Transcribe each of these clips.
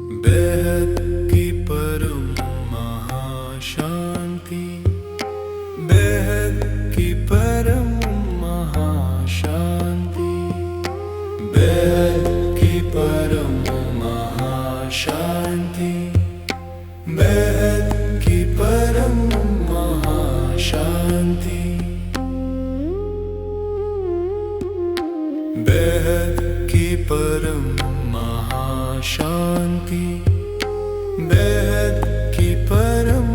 बेहद की परम महाशांति, बेहद की परम महाशांति, बेहद की परम महाशांति, बेहद की परम महाशांति, बेहद की परम महाशांति, बेहद की परम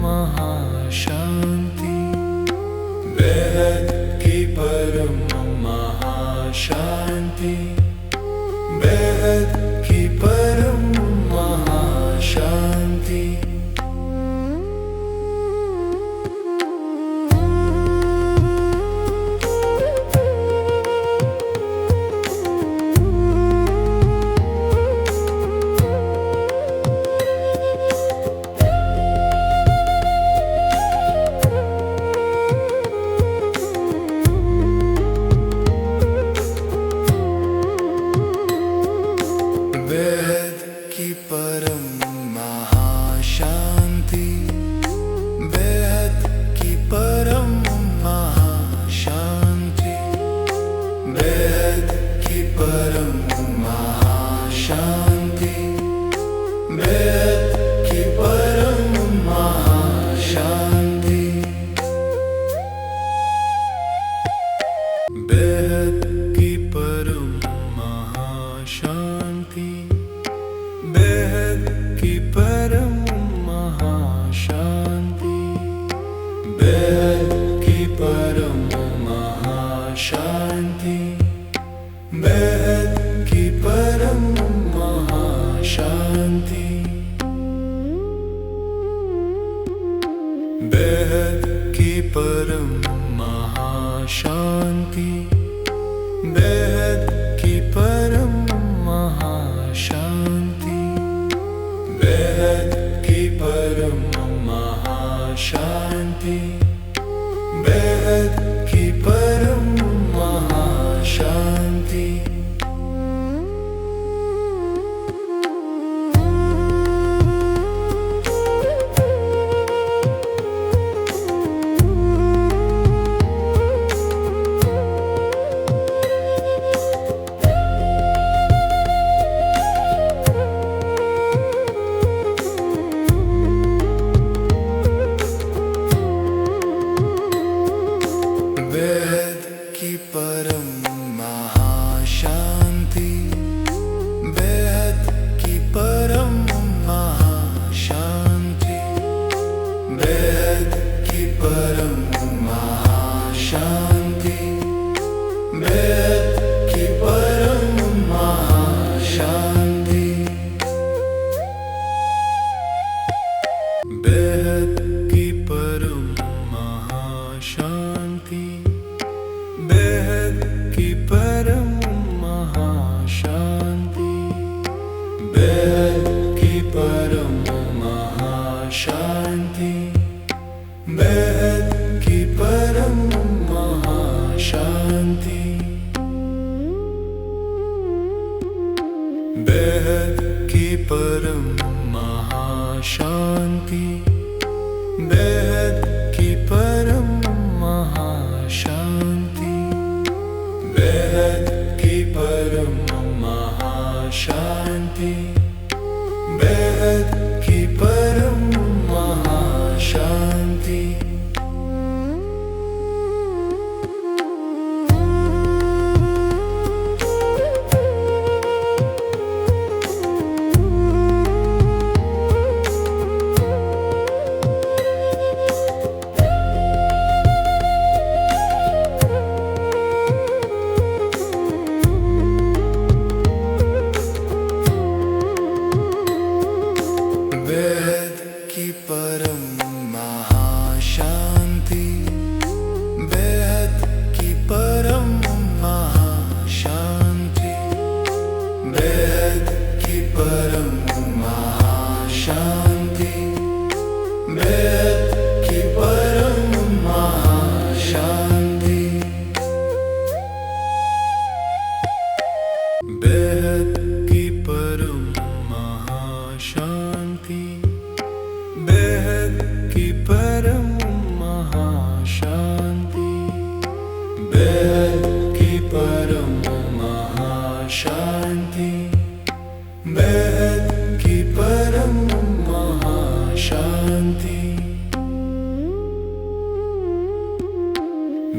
महाशांति, बेहद की परम महाशांति, बेहद की परम महाशांति। बेहद की परम महाशांति, बेहद की परम महाशांति, बेहद की परम महाशांति, बेहद की परम महाशांति, बेहद की परम महाशांति, बेहद की परम महाशांति, बेहद की परम महाशांति, बेहद की परम महाशांति, बेहद की परम महाशांति, बेहद की परम महाशांति, बेहद की परम महाशांति, बेहद की परम महाशांति। बेहद की परम महाशांति, बेहद की परम महाशांति, बेहद की परम महाशांति, बेहद की परम महाशांति, बेहद की परम महाशांति, बेहद की परम महाशांति, बेहद की परम महाशांति, बेहद की परम महाशांति, बेहद की परम महाशांति, बेहद की परम महाशांति, बेहद की परम महाशांति, बेहद की परम महाशांति।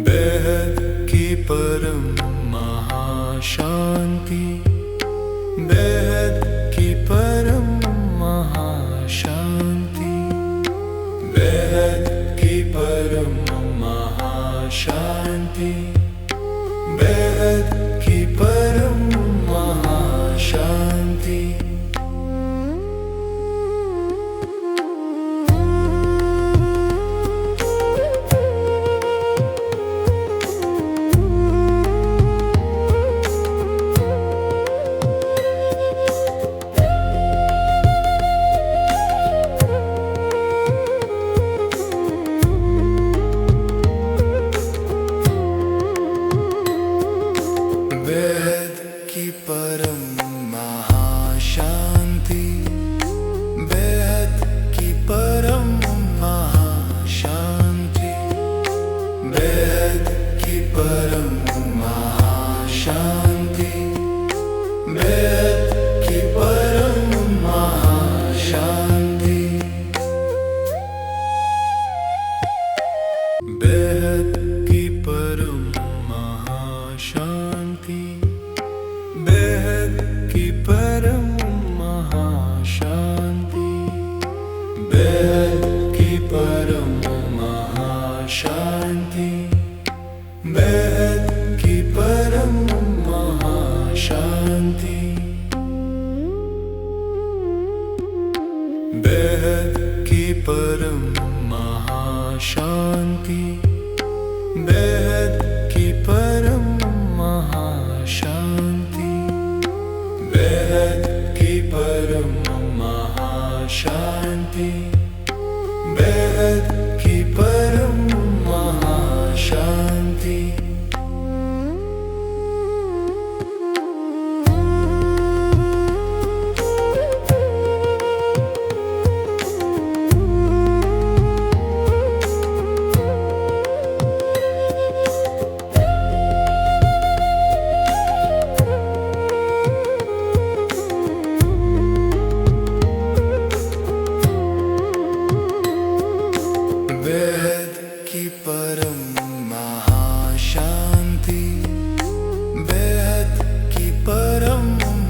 बेहद की परम महाशांति, बेहद की परम महाशांति, बेहद की परम महाशांति, बेहद की परम महाशांति। बेहद की परम महाशांति, बेहद की परम महाशांति, बेहद की परम महाशांति, बेहद की परम महाशांति, बेहद की परम महाशांति, बेहद की परम महाशांति, बेहद की परम महाशांति, बेहद की परम महाशांति, बेहद की परम महाशांति, बेहद की परम महाशांति, बेहद की परम महाशांति, बेहद की परम महाशांति। बेहद की परम महाशांति, बेहद की परम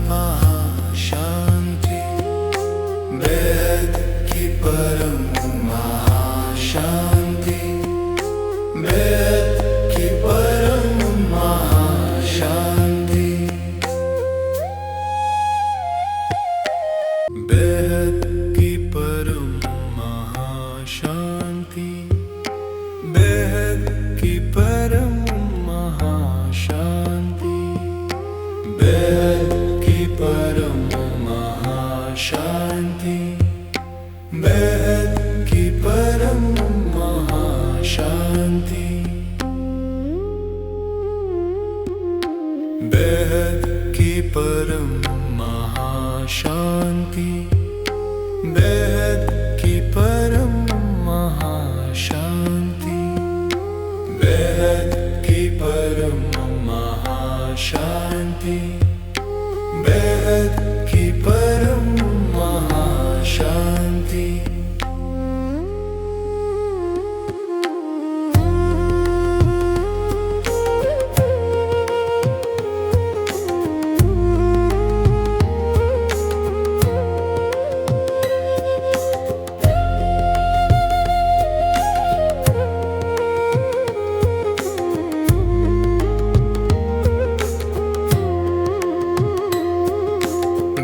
महाशांति, बेहद की परम महाशांति, बेहद की परम महाशांति, बेहद की परम महाशांति, बेहद की परम महाशांति, बेहद की परम महाशांति, बेहद की परम महाशांति, बेहद की परम महाशांति, बेहद की परम महाशांति, बेहद की परम महाशांति, बेहद की परम महाशांति।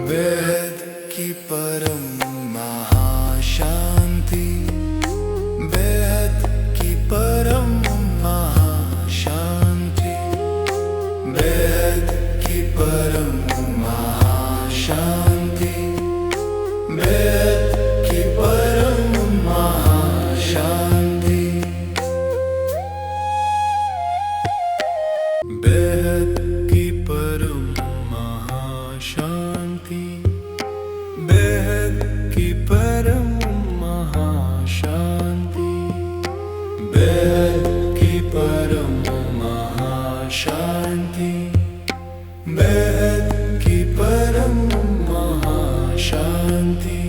बेहद की परम महाशांति, बेहद की परम महाशांति, बेहद की परम महाशांति, बेहद की परम महाशांति, बेहद की परम महाशांति, बेहद की परम महाशांति, बेहद की परम महाशांति, बेहद की परम महाशांति।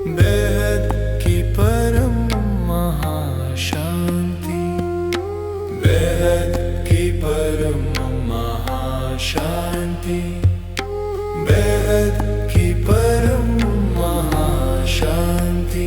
बेहद की परम महाशांति, बेहद की परम महाशांति, बेहद की परम महाशांति।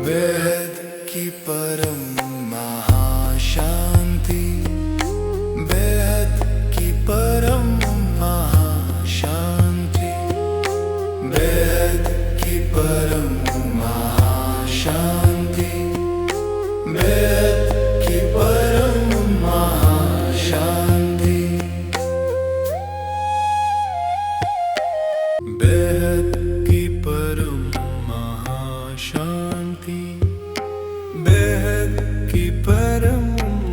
बेहद की परम महाशांति, बेहद की परम महाशांति, बेहद की परम महाशांति, बेहद की परम महाशांति, बेहद की परम महाशांति, बेहद की परम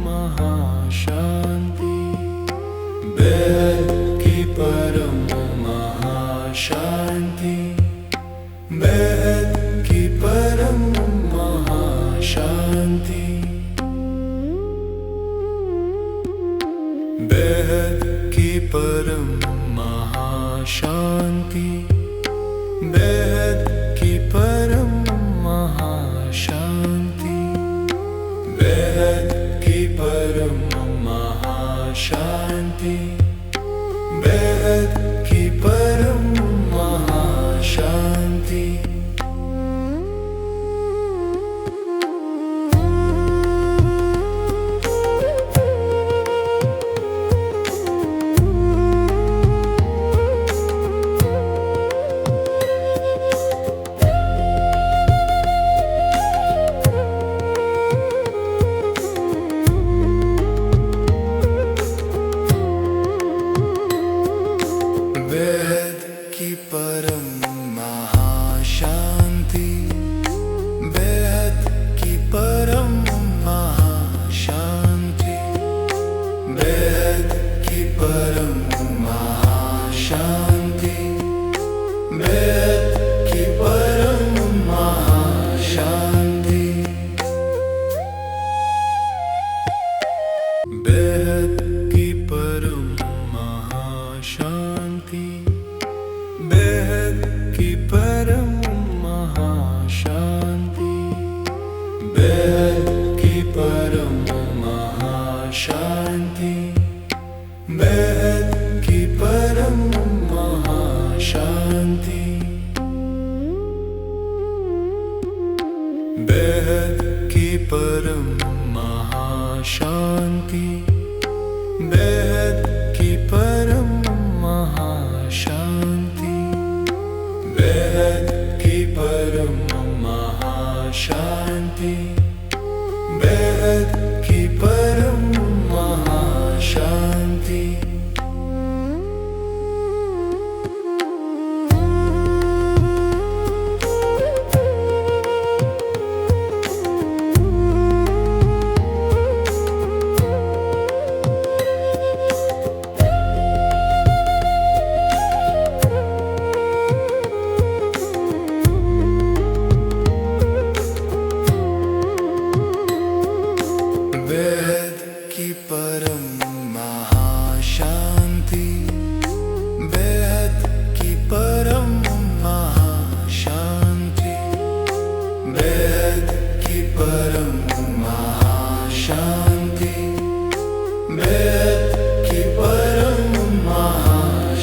महाशांति, बेहद की परम महाशांति, बेहद की परम महाशांति, बेहद की परम महाशांति, बेहद की परम महाशांति, बेहद की परम महाशांति, बेहद की परम महाशांति। बेहद की परम महाशांति, बेहद की परम महाशांति, बेहद की परम महाशांति, बेहद की परम महाशांति, बेहद की परम महाशांति, बेहद की परम महाशांति, बेहद की परम महाशांति, बेहद की परम महाशांति, बेहद की परम महाशांति, बेहद की परम महाशांति, बेहद की परम महाशांति, बेहद की परम महाशांति। बेहद की परम महाशांति, बेहद की परम महाशांति, बेहद की परम महाशांति, बेहद की परम महाशांति,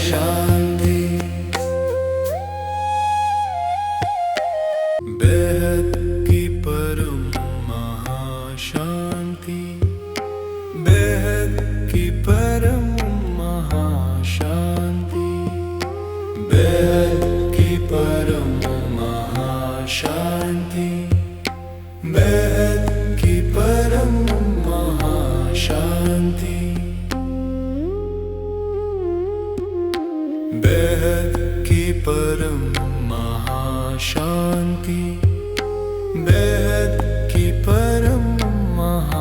बेहद की परम महाशांति, बेहद की परम महाशांति, बेहद की परम महाशांति, बेहद की परम महाशांति, बेहद की परम महाशांति, बेहद की परम महा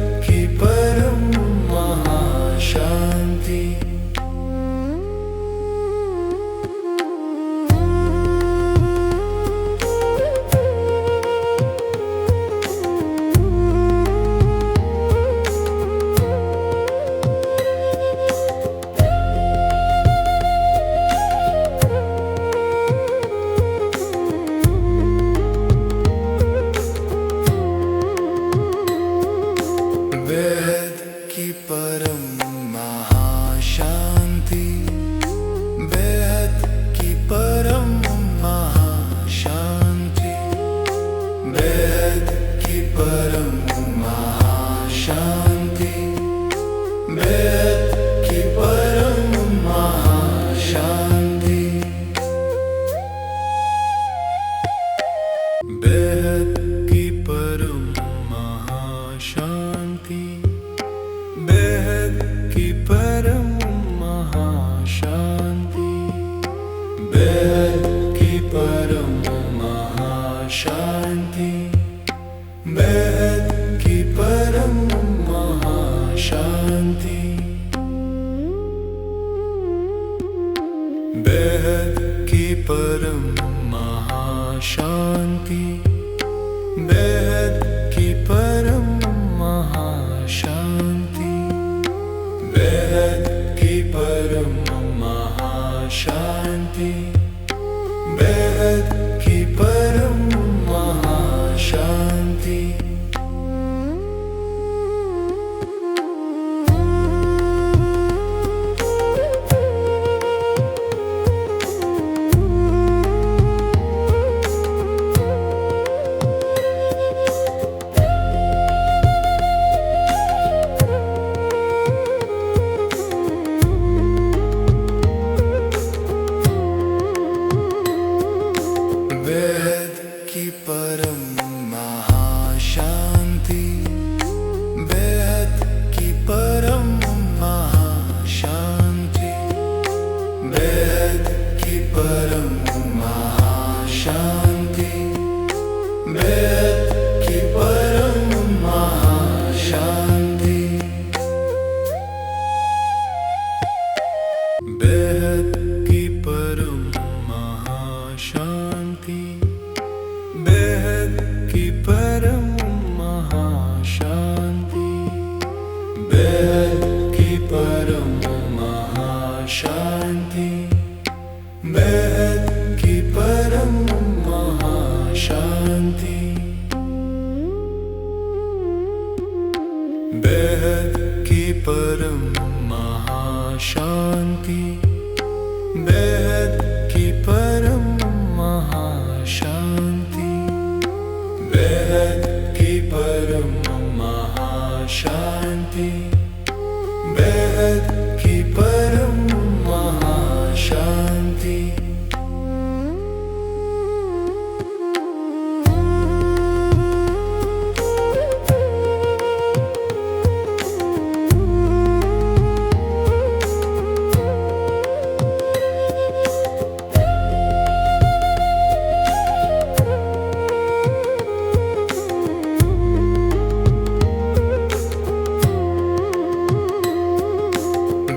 महाशांति, बेहद की परम महाशांति, बेहद की परम महाशांति, बेहद की परम महाशांति, बेहद की परम महाशांति, बेहद की परम महाशांति, बेहद की परम महाशांति, बेहद की परम महाशांति। बेहद की परम महाशांति, बेहद की परम महाशांति, बेहद की परम महाशांति, बेहद की परम महाशांति, बेहद की परम महाशांति, बेहद की परम महाशांति, बेहद की परम महाशांति, बेहद की परम महाशांति, बेहद की परम महाशांति, बेहद की परम महाशांति, बेहद की परम महाशांति, बेहद की परम महाशांति।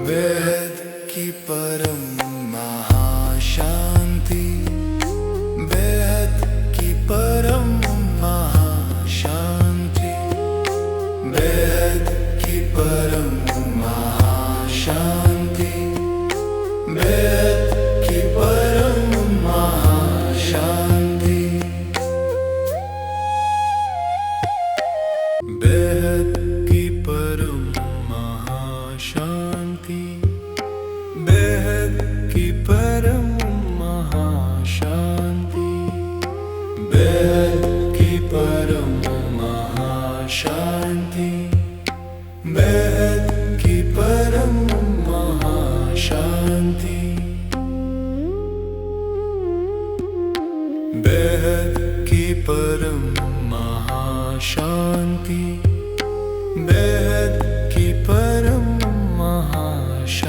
बेहद की परम महाशांति, बेहद की परम महाशांति, बेहद की परम महाशांति, बेहद की परम महाशांति, बेहद की परम महाशांति, बेहद की परम महाशांति, बेहद की परम महाशांति, बेहद की परम महाशांति, बेहद की परम महाशांति, बेहद की परम महाशांति,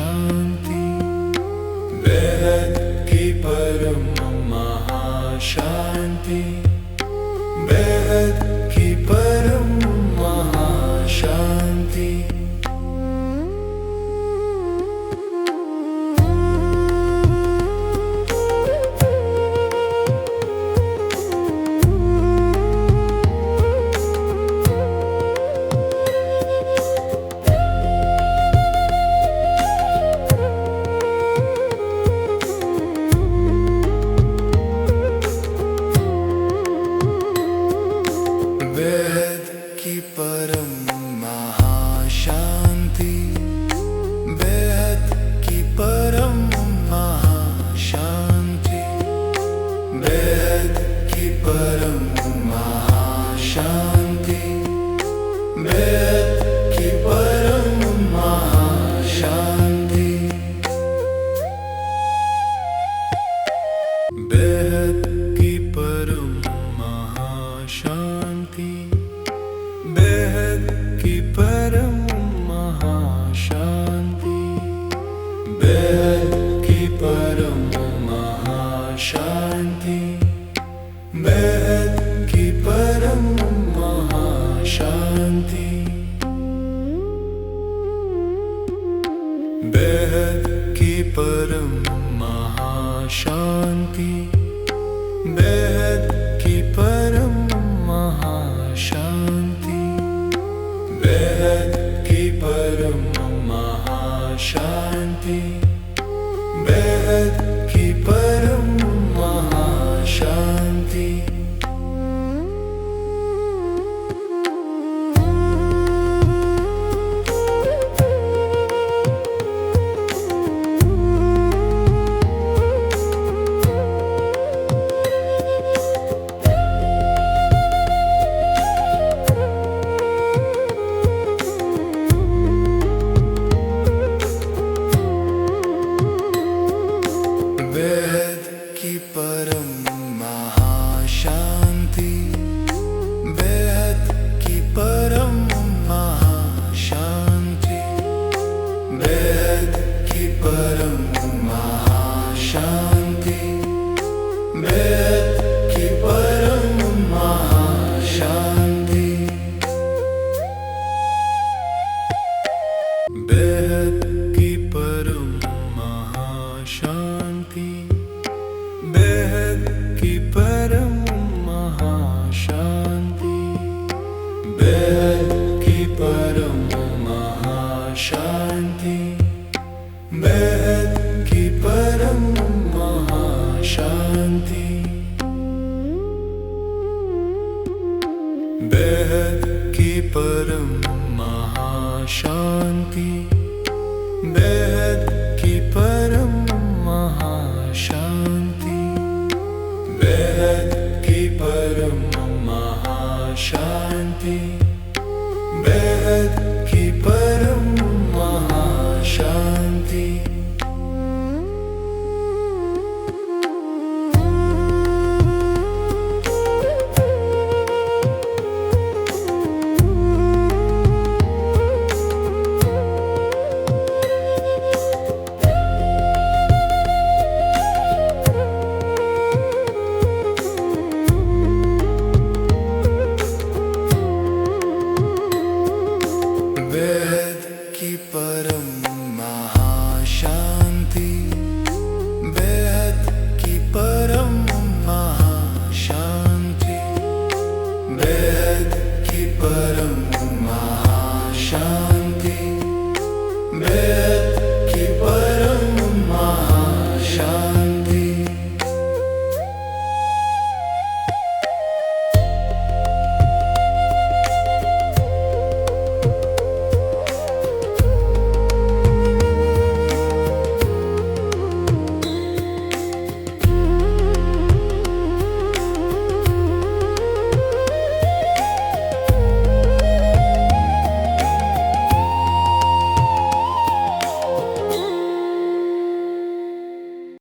बेहद की परम महाशांति, बेहद की परम महाशांति। शांति, बेहद की परम महाशांति, बेहद की परम महाशांति, बेहद की परम महाशांति, बेहद की परम महाशांति। बेहद की परम महाशांति, बेहद की परम महाशांति, बेहद की परम महाशांति, बेहद की परम महाशांति, बेहद की परम महाशांति, बेहद की परम महाशांति, बेहद की परम महाशांति, बेहद की परम महाशांति, बेहद की परम महाशांति, बेहद